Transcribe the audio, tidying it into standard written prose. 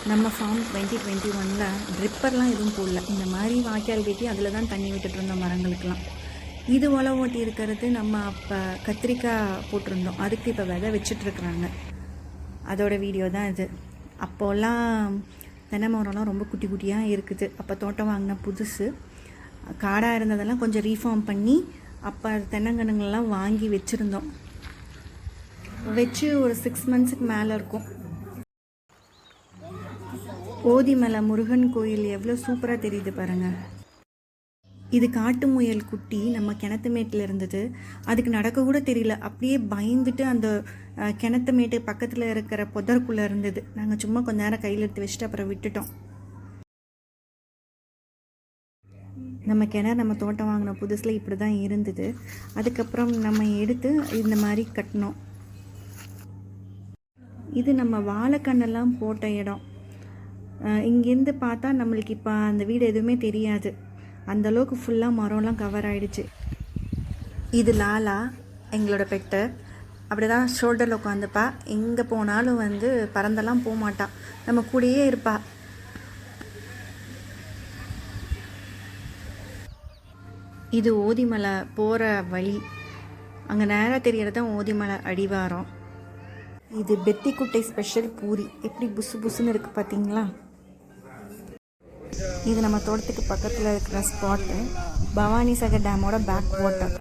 நம்ம ஃபார்ம் 2021 ட்ரிப்பர்லாம் எதுவும் போடல. இந்த மாதிரி வாய்க்கால் வெட்டி அதில் தான் தண்ணி விட்டுட்டு இருந்தோம் மரங்களுக்கெல்லாம். இது உழவு ஓட்டி இருக்கிறது நம்ம அப்போ கத்திரிக்காய் போட்டிருந்தோம். அதுக்கு இப்போ விதை வச்சிட்ருக்குறாங்க. அதோட வீடியோ தான் இது. அப்போல்லாம் தென்னை மரம்லாம் ரொம்ப குட்டி குட்டியாக இருக்குது. அப்போ தோட்டம் வாங்கின புதுசு காடாக இருந்ததெல்லாம் கொஞ்சம் ரீஃபார்ம் பண்ணி அப்போ தென்னங்கன்றுங்கள்லாம் வாங்கி வச்சுருந்தோம். வச்சு ஒரு 6 மந்த்ஸுக்கு மேலே இருக்கும். ஓதிமலை முருகன் கோயில் எவ்வளோ சூப்பராக தெரியுது பாருங்கள். இது காட்டு முயல் குட்டி நம்ம கிணத்து மேட்டில் இருந்தது. அதுக்கு நடக்க கூட தெரியல. அப்படியே பயந்துட்டு அந்த கிணத்து மேட்டு பக்கத்தில் இருக்கிற புதற்குள்ளே இருந்தது. நாங்கள் சும்மா கொஞ்ச நேரம் கையில் எடுத்து வச்சுட்டு அப்புறம் விட்டுட்டோம். நம்ம கிணறு நம்ம தோட்டம் வாங்கின புதுசில் இப்படி தான் இருந்தது. அதுக்கப்புறம் நம்ம எடுத்து இந்த மாதிரி கட்டினோம். இது நம்ம வாழைக்கண்ணெல்லாம் போட்ட இடம். இங்கேருந்து பார்த்தா நம்மளுக்கு இப்போ அந்த வீடு எதுவுமே தெரியாது. அந்தளவுக்கு ஃபுல்லாக மரம்லாம் கவர் ஆகிடுச்சு. இது லாலா, எங்களோட பெட்டு. அப்படி தான் ஷோல்டரில் உட்காந்துப்பா. எங்கே போனாலும் வந்து பறந்தெல்லாம் போக மாட்டா, நம்ம கூடயே இருப்பா. இது ஓதிமலை போகிற வழி. அங்கே நேராக தெரியறது தான் ஓதிமலை அடிவாரம். இது பெத்திக்குட்டை ஸ்பெஷல் பூரி. எப்படி புசு புசுன்னு இருக்குது பார்த்தீங்களா? இது நம்ம தோட்டத்துக்கு பக்கத்தில் இருக்கிற ஸ்பாட்டு. பவானி சாகர் டேமோட பேக் வாட்டர்.